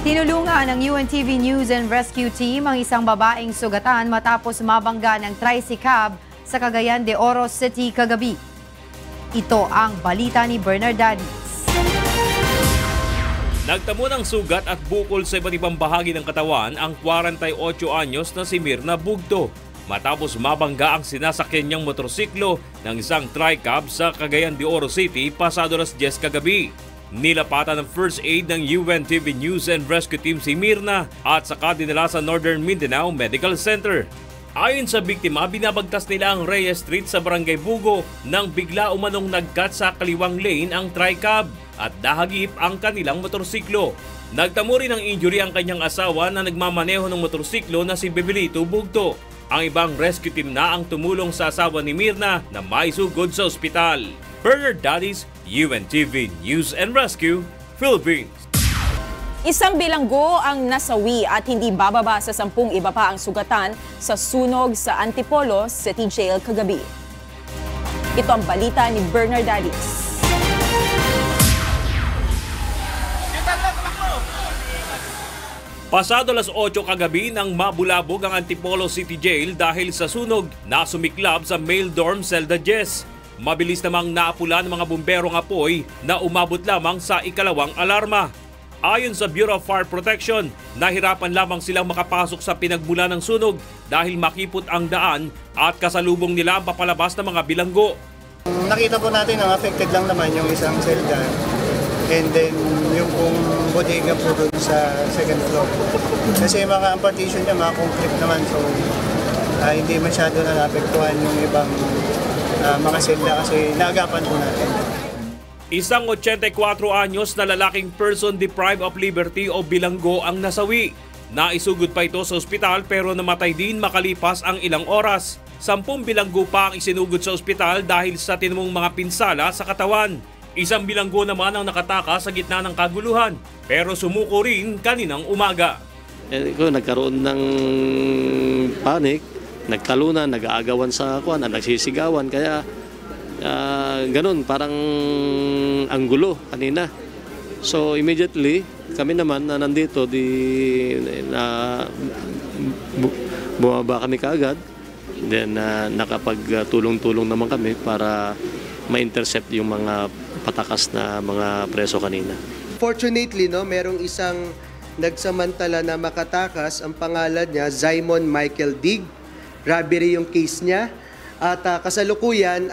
Tinulungan ng UNTV News and Rescue Team ang isang babaeng sugatan matapos mabangga ng tricycab sa Cagayan de Oro City kagabi. Ito ang balita ni Bernardadis. Nagtamo ng sugat at bukol sa iba't ibang bahagi ng katawan ang 48 anyos na si Mirna Bugto matapos mabangga ang sinasakyan niyang motorsiklo ng isang tricycab sa Cagayan de Oro City pasado alas 10 kagabi. Nilapatan ng first aid ng UNTV News and Rescue Team si Mirna at saka dinala sa Northern Mindanao Medical Center. Ayon sa biktima, binabagtas nila ang Reyes Street sa Barangay Bugo nang bigla umanong nagkat sa kaliwang lane ang tricab at dahagip ang kanilang motorsiklo. Nagtamo rin ng injury ang kanyang asawa na nagmamaneho ng motorsiklo na si Bebelito Bugto. Ang ibang rescue team na ang tumulong sa asawa ni Mirna na maisugod sa ospital. Bernardadis, UNTV News and Rescue, Philippines. Isang bilanggo ang nasawi at hindi bababa sa 10 iba pa ang sugatan sa sunog sa Antipolo City Jail kagabi. Ito ang balita ni Bernardadis. Pasado alas 8 kagabi nang mabulabog ang Antipolo City Jail dahil sa sunog na sumiklab sa male dorm Celda Jess. Mabilis namang naapula ng mga bumberong apoy na umabot lamang sa ikalawang alarma. Ayon sa Bureau of Fire Protection, nahirapan lamang silang makapasok sa pinagmula ng sunog dahil makipot ang daan at kasalubong nila ang papalabas ng mga bilanggo. Nakita po natin ang affected lang naman yung isang Celda and then yung pong bodega po doon sa second floor. Kasi mga partition niya, mga concrete naman, so hindi masyado na naapektuhan yung ibang mga selda kasi naagapan po natin. Isang 84 anyos na lalaking person deprived of liberty o bilanggo ang nasawi. Naisugod pa ito sa ospital pero namatay din makalipas ang ilang oras. 10 bilanggo pa ang isinugod sa ospital dahil sa tinamong mga pinsala sa katawan. Isang bilanggo naman ang nakataka sa gitna ng kaguluhan pero sumuko rin kaninang umaga. Nagkaroon ng panic, nagtalunan, nag-aagawan sa kuwan, nagsisigawan, kaya ganun, parang anggulo kanina. So immediately, kami naman na nandito, bumaba kami kaagad. Then nakapagtulong-tulong naman kami para ma-intercept yung mga patakas na mga preso kanina. Fortunately, merong isang nagsamantala na makatakas, ang pangalan niya, Simon Michael Dig. Robbery yung case niya. At kasalukuyan,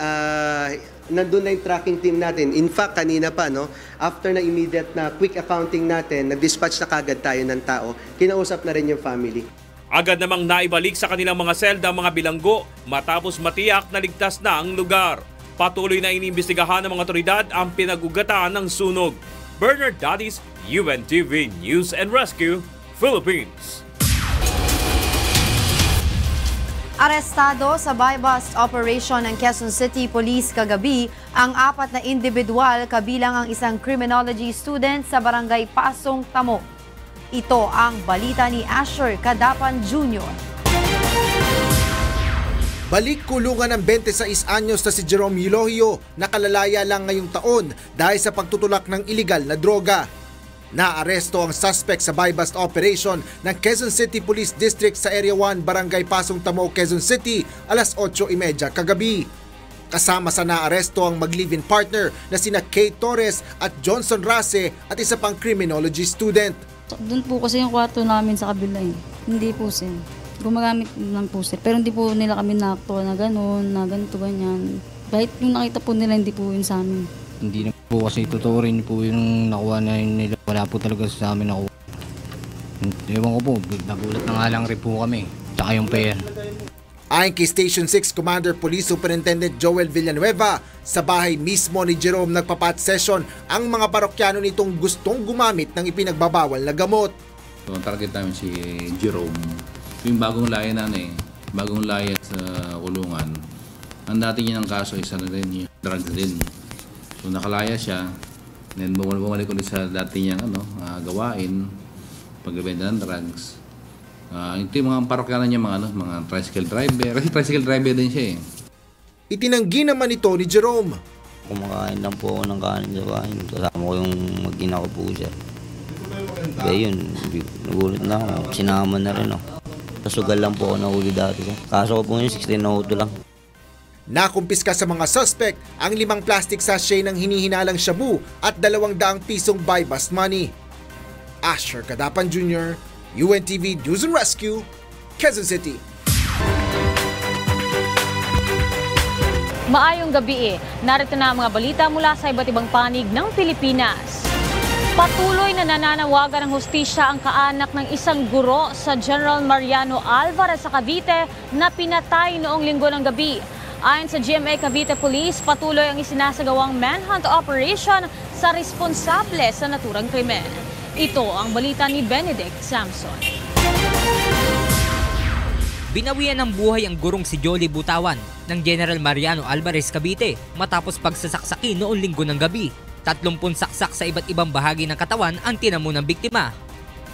nandun na yung tracking team natin. In fact, kanina pa, after na immediate na quick accounting natin, nag-dispatch na kagad tayo ng tao. Kinausap na rin yung family. Agad namang naibalik sa kanilang mga selda mga bilanggo matapos matiyak na ligtas na ang lugar. Patuloy na iniimbestigahan ng mga otoridad ang pinag-ugatan ng sunog. Bernardadis, UNTV News and Rescue, Philippines. Arestado sa buy-bust operation ng Quezon City Police kagabi ang 4 na indibidwal kabilang ang isang criminology student sa barangay Pasong Tamo. Ito ang balita ni Asher Cadapan Jr. Balik kulungan ng 26 anyos na si Jerome Eulogio na kalalaya lang ngayong taon dahil sa pagtutulak ng iligal na droga. Naaresto ang suspect sa buy-bust operation ng Quezon City Police District sa Area 1, Barangay Pasong Tamo, Quezon City, alas 8:30 kagabi. Kasama sa naaresto ang mag-live-in partner na sina Kate Torres at Johnson Rase at isa pang criminology student. Doon po kasi yung kwarto namin sa kabilang. Hindi po sir. Gumagamit lang po sir. Pero hindi po nila kami nakakto na gano'n, na ganito, ganyan. Kahit yung nakita po nila, hindi po yun sa amin. Hindi na po kasi totoo rin po yung nakuha na nila. Wala po talaga sa amin nakuha. Ewan ko po, nagulat na nga lang rin po kami. Tsaka yung pair. Ayon kay Station 6 Commander Police Superintendent Joel Villanueva, sa bahay mismo ni Jerome nagpapat session ang mga parokyano nitong gustong gumamit ng ipinagbabawal na gamot. So, ang target namin si Jerome, yung bagong laya bagong laya sa kulungan. Ang dati niya ng kaso, isa na rin yung drugs din. So nakalaya siya, then bumalik ulit sa dati niyang gawain, pagbebenta ng drugs. Ito yung mga parokyano niya, mga tricycle driver. Kasi tricycle driver din siya eh. Itinanggi naman ito ni Jerome. Kumakain lang po ako ng kanin sa bahay. Kasama ko yung mag-ina ko po siya. Kaya yun, nagulit na ako. Sinama na rin ako. Kasugal lang po ako nahuli dati. Kaso ko po yung 16 na auto lang. Nakumpiska sa mga suspect ang 5 plastic sachet ng hinihinalang shabu at 200 pisong buy bust money. Asher Kadapan Jr., UNTV News and Rescue, Quezon City. Maayong gabi narito na ang mga balita mula sa iba't ibang panig ng Pilipinas. Patuloy na nananawagan ng hustisya ang kaanak ng isang guro sa General Mariano Alvarez sa Cavite na pinatay noong linggo ng gabi. Ayon sa GMA Cavite Police, patuloy ang isinasagawang manhunt operation sa responsable sa naturang krimen. Ito ang balita ni Benedict Samson. Binawian ng buhay ang gurong si Jolly Butawan ng General Mariano Alvarez Cavite matapos pagsasaksaki noong linggo ng gabi. 30 saksak sa iba't ibang bahagi ng katawan ang tinamo ng biktima.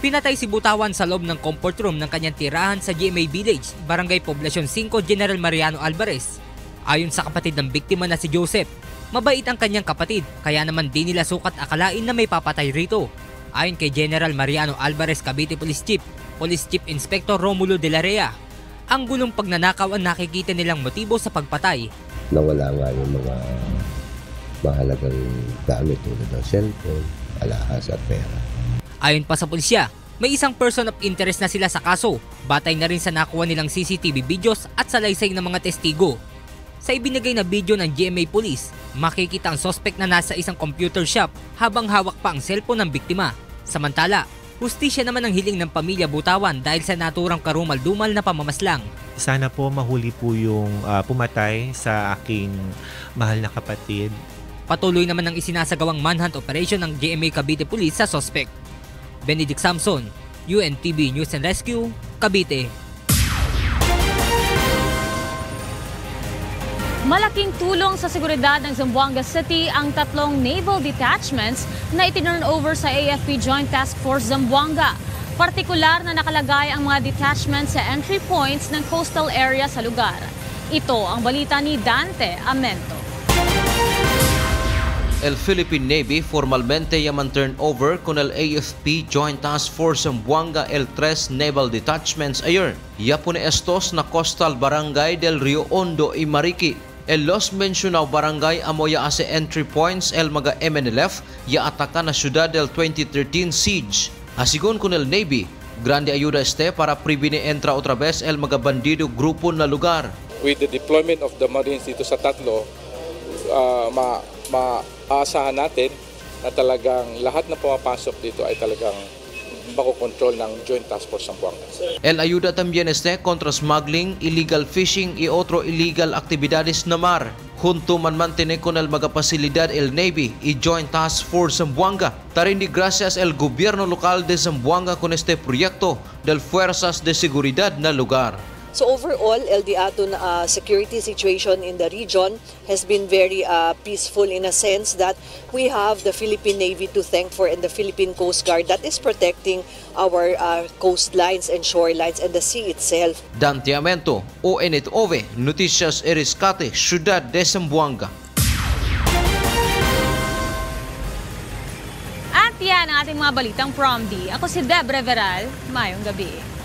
Pinatay si Butawan sa loob ng comfort room ng kanyang tirahan sa GMA Village, Barangay Poblacion 5, General Mariano Alvarez. Ayon sa kapatid ng biktima na si Joseph, mabait ang kanyang kapatid kaya naman di nila sukat akalain na may papatay rito. Ayon kay General Mariano Alvarez Cavite Police Chief Inspector Romulo de la Rea, ang gulong pagnanakaw ang nakikita nilang motibo sa pagpatay. Nawala nga yung mga mahalagang gamit tulad ng cellphone, alahas at pera. Ayon pa sa pulisya, may isang person of interest na sila sa kaso, batay na rin sa nakuha nilang CCTV videos at salaysay ng mga testigo. Sa ibinigay na video ng GMA Police, makikita ang suspect na nasa isang computer shop habang hawak pa ang cellphone ng biktima. Samantala, hustisya naman ang hiling ng pamilya Butawan dahil sa naturang karumal-dumal na pamamaslang. Sana po mahuli po yung pumatay sa aking mahal na kapatid. Patuloy naman ang isinasagawang manhunt operation ng GMA Cavite Police sa suspect. Benedict Samson, UNTV News and Rescue, Cavite. Malaking tulong sa seguridad ng Zamboanga City ang 3 naval detachments na itinurn over sa AFP Joint Task Force Zamboanga. Partikular na nakalagay ang mga detachments sa entry points ng coastal area sa lugar. Ito ang balita ni Dante Amento. El Philippine Navy formalmente llaman turnover con el AFP Joint Task Force Zamboanga el 3 Naval Detachments ayer. Ya pone estos na coastal barangay del Rio Hondo y Mariki. El los mencionado barangay amoya hace entry points el mga MNLF ya ataka na ciudad del 2013 siege. Asigon con el Navy, grande ayuda este para prevenir entra otra vez el mga bandido grupo na lugar. With the deployment of the Marines dito sa tatlo, maaasahan natin na talagang lahat na pumapasok dito ay talagang makokontrol ng Joint Task Force Zamboanga. El ayuda también este contra smuggling, illegal fishing y otro illegal actividades na mar. Junto man mantiene con el mga pasilidad el Navy y Joint Task Force Zamboanga. Tarindi gracias el gobierno local de Zamboanga con este proyecto del Fuerzas de Seguridad na lugar. So overall, El Diaton security situation in the region has been very peaceful in a sense that we have the Philippine Navy to thank for and the Philippine Coast Guard that is protecting our coastlines and shorelines and the sea itself. Dante Amento, UNTV, Noticias y Rescate, Ciudad de Zamboanga. At yan ang ating mga balitang Prom D. Ako si Debre Veral. Mayong gabi.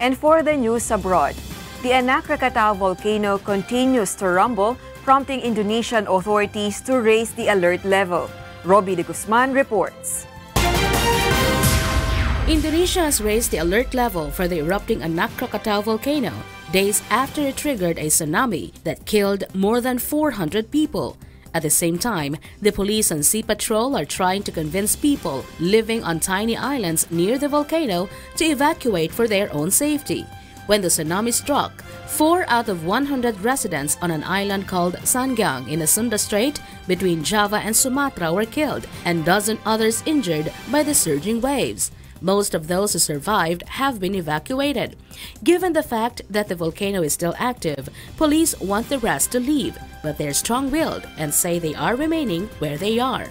And for the news abroad, the Anak Krakatau volcano continues to rumble, prompting Indonesian authorities to raise the alert level. Robbie de Guzman reports. Indonesia has raised the alert level for the erupting Anak Krakatau volcano days after it triggered a tsunami that killed more than 400 people. At the same time, the police and sea patrol are trying to convince people living on tiny islands near the volcano to evacuate for their own safety. When the tsunami struck, 4 out of 100 residents on an island called Sanggang in the Sunda Strait between Java and Sumatra were killed and dozen others injured by the surging waves. Most of those who survived have been evacuated. Given the fact that the volcano is still active, police want the rest to leave, but they're strong-willed and say they are remaining where they are.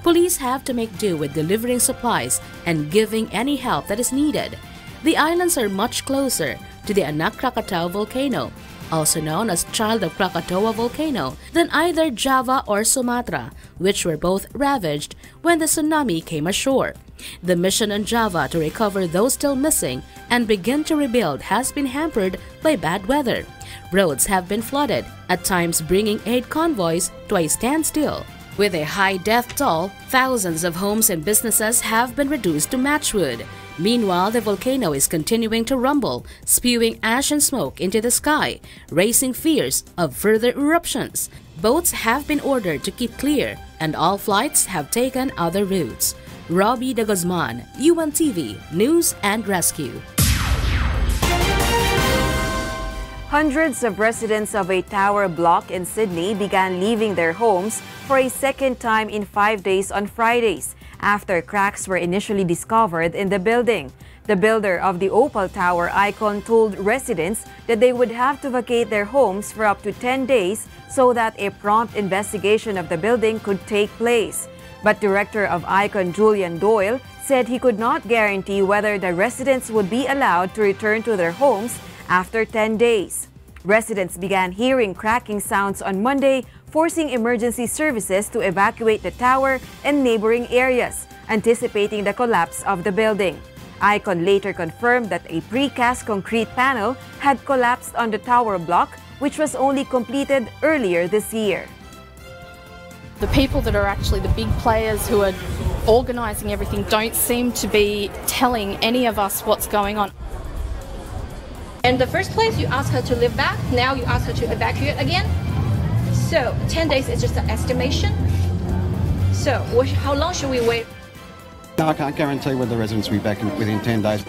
Police have to make do with delivering supplies and giving any help that is needed. The islands are much closer to the Anak Krakatau volcano. also known as Child of Krakatoa volcano, than either Java or Sumatra, which were both ravaged when the tsunami came ashore. The mission on Java to recover those still missing and begin to rebuild has been hampered by bad weather. Roads have been flooded, at times bringing aid convoys to a standstill. With a high death toll, thousands of homes and businesses have been reduced to matchwood. Meanwhile, the volcano is continuing to rumble, spewing ash and smoke into the sky, raising fears of further eruptions. Boats have been ordered to keep clear, and all flights have taken other routes. Robbie de Guzman, UNTV News and Rescue. Hundreds of residents of a tower block in Sydney began leaving their homes for a second time in 5 days on Fridays after cracks were initially discovered in the building. The builder of the Opal Tower icon told residents that they would have to vacate their homes for up to 10 days so that a prompt investigation of the building could take place. But Director of Icon Julian Doyle said he could not guarantee whether the residents would be allowed to return to their homes after 10 days. Residents began hearing cracking sounds on Monday, forcing emergency services to evacuate the tower and neighboring areas, anticipating the collapse of the building. Icon later confirmed that a precast concrete panel had collapsed on the tower block, which was only completed earlier this year. The people that are actually the big players who are organising everything don't seem to be telling any of us what's going on. In the first place, you ask her to live back. Now you ask her to evacuate again. So 10 days is just an estimation. So how long should we wait? No, I can't guarantee whether the residents will be back within 10 days.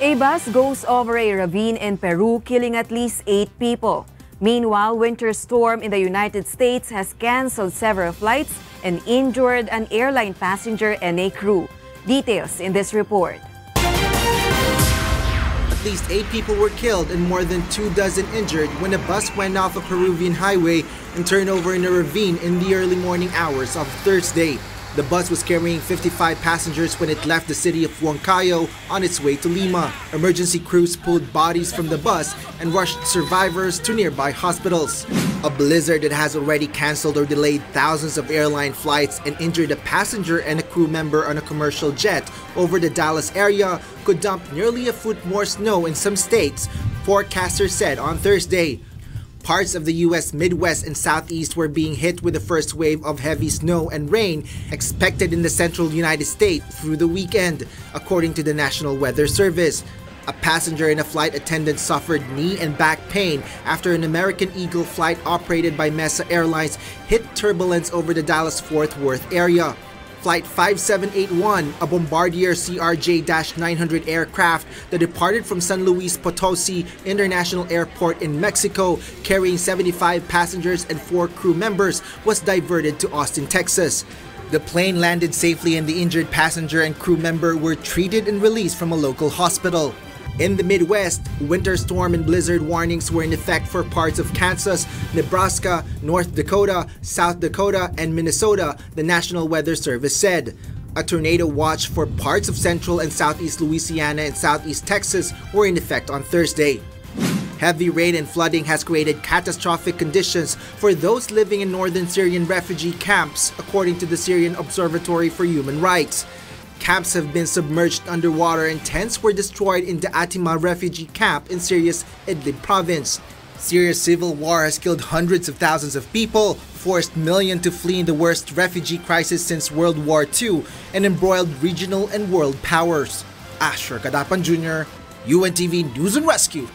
A bus goes over a ravine in Peru, killing at least 8 people. Meanwhile, winter storm in the United States has canceled several flights and injured an airline passenger and a crew. Details in this report. At least 8 people were killed and more than 24 injured when a bus went off a Peruvian highway and turned over in a ravine in the early morning hours of Thursday. The bus was carrying 55 passengers when it left the city of Huancayo on its way to Lima. Emergency crews pulled bodies from the bus and rushed survivors to nearby hospitals. A blizzard that has already canceled or delayed thousands of airline flights and injured a passenger and a crew member on a commercial jet over the Dallas area could dump nearly a foot more snow in some states, forecasters said on Thursday. Parts of the U.S. Midwest and Southeast were being hit with the first wave of heavy snow and rain expected in the central United States through the weekend, according to the National Weather Service. A passenger and a flight attendant suffered knee and back pain after an American Eagle flight operated by Mesa Airlines hit turbulence over the Dallas-Fort Worth area. Flight 5781, a Bombardier CRJ-900 aircraft that departed from San Luis Potosi International Airport in Mexico, carrying 75 passengers and 4 crew members, was diverted to Austin, Texas. The plane landed safely and the injured passenger and crew member were treated and released from a local hospital. In the Midwest, winter storm and blizzard warnings were in effect for parts of Kansas, Nebraska, North Dakota, South Dakota, and Minnesota, the National Weather Service said. A tornado watch for parts of central and southeast Louisiana and southeast Texas were in effect on Thursday. Heavy rain and flooding has created catastrophic conditions for those living in northern Syrian refugee camps, according to the Syrian Observatory for Human Rights. Camps have been submerged underwater and tents were destroyed in the Atima refugee camp in Syria's Idlib province. Syria's civil war has killed hundreds of thousands of people, forced millions to flee in the worst refugee crisis since World War II, and embroiled regional and world powers. Asher Kadapan Jr., UNTV News and Rescue.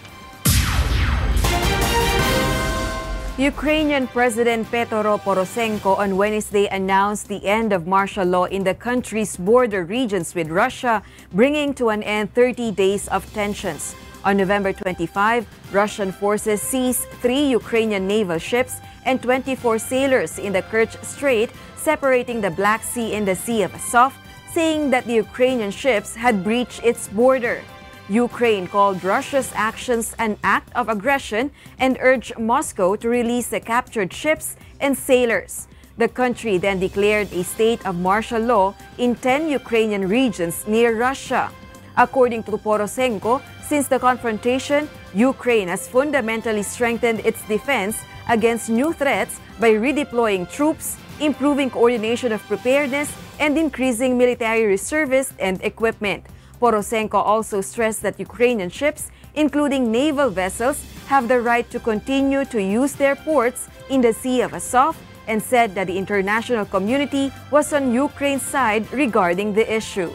Ukrainian President Petro Poroshenko on Wednesday announced the end of martial law in the country's border regions with Russia, bringing to an end 30 days of tensions. On November 25, Russian forces seized 3 Ukrainian naval ships and 24 sailors in the Kerch Strait, separating the Black Sea and the Sea of Azov, saying that the Ukrainian ships had breached its border. Ukraine called Russia's actions an act of aggression and urged Moscow to release the captured ships and sailors. The country then declared a state of martial law in 10 Ukrainian regions near Russia. According to Poroshenko, since the confrontation, Ukraine has fundamentally strengthened its defense against new threats by redeploying troops, improving coordination of preparedness, and increasing military reservists and equipment. Poroshenko also stressed that Ukrainian ships, including naval vessels, have the right to continue to use their ports in the Sea of Azov, and said that the international community was on Ukraine's side regarding the issue.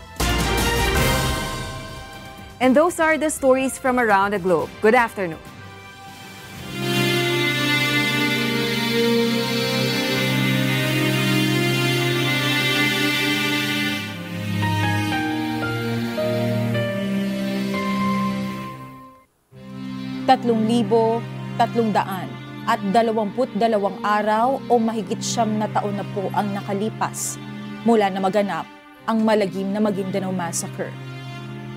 And those are the stories from around the globe. Good afternoon. at 22 araw o mahigit 9 na taon na po ang nakalipas mula na maganap ang malagim na Maguindanao Massacre.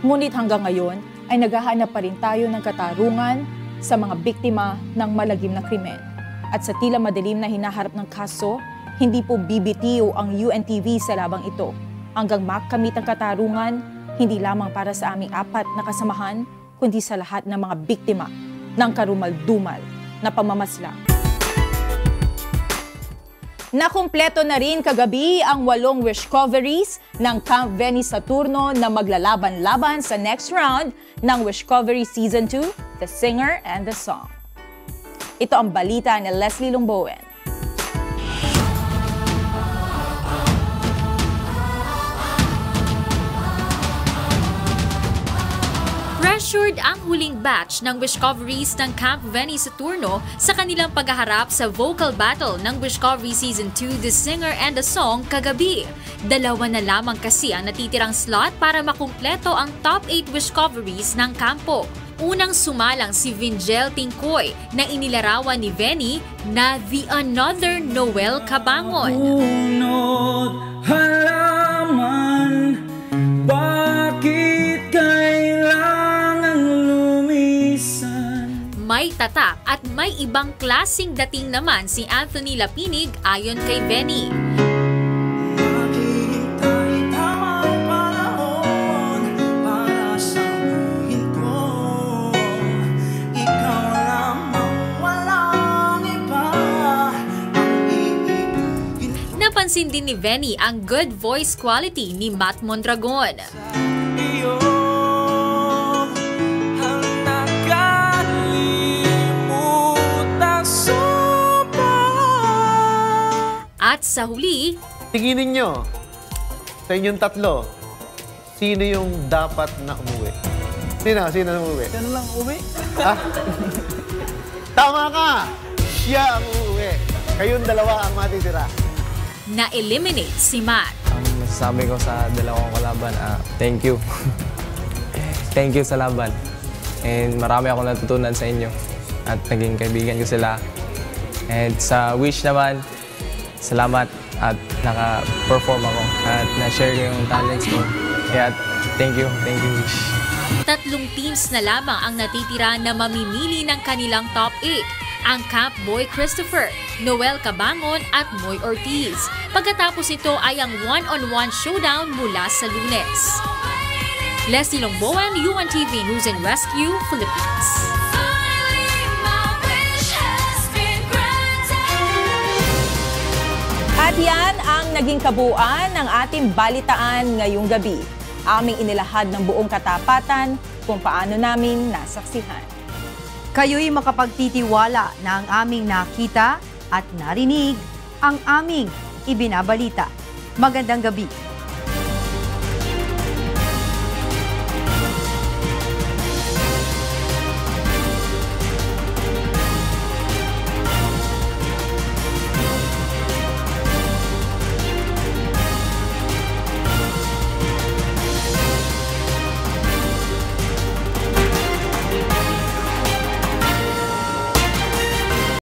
Ngunit hanggang ngayon ay naghahanap pa rin tayo ng katarungan sa mga biktima ng malagim na krimen. At sa tila madilim na hinaharap ng kaso, hindi po bibitiw ang UNTV sa labang ito hanggang makamit ang katarungan hindi lamang para sa aming 4 na kasamahan, kundi sa lahat ng mga biktima ng karumal-dumal na pamamaslang. Nakumpleto na rin kagabi ang 8 wish coveries ng Camp Veni Saturno na maglalaban-laban sa next round ng Wish Covery Season 2, The Singer and the Song. Ito ang balita ni Leslie Longbowen. Pressured ang huling batch ng wish coveries ng Camp Veni Saturno sa kanilang paghaharap sa vocal battle ng Wish Covery Season 2, The Singer and the Song kagabi. 2 na lamang kasi ang natitirang slot para makumpleto ang top 8 wish coveries ng kampo. Unang sumalang si Vingel Tingkoy na inilarawan ni Veni na The Another Noel Cabangon. Unod halaman, bakit kailangan lumisan? May tatak at may ibang klasing dating naman si Anthony Lapinig ayon kay Veni. Napansin din ni Veni ang good voice quality ni Matt Mondragon. At sa huli, tinginin nyo, sa inyong 3, sino yung dapat na umuwi? Sino na umuwi? Sino lang umuwi? Ah? Tama ka! Siya ang uuwi. Kayong 2 ang matitira. Na-eliminate si Matt. Ang masasabi ko sa 2 kalaban, thank you. Thank you sa laban. And marami akong natutunan sa inyo. At naging kaibigan ko sila. And sa wish naman, salamat at naka-perform ako. At na-share ko yung talents ko. Kaya thank you wish. 3 teams na lamang ang natitira na mamimili ng kanilang top 8. Ang Camp Boy Christopher, Noel Cabangon at Moy Ortiz. Pagkatapos ito ay ang one-on-one showdown mula sa Lunes. Leslie Longbowen, UNTV News and Rescue, Philippines. At yan ang naging kabuuan ng ating balitaan ngayong gabi. Aming inilahad ng buong katapatan kung paano namin nasaksihan. Kayo'y makapagtitiwala na ang aming nakita at narinig ang aming ibinabalita. Magandang gabi.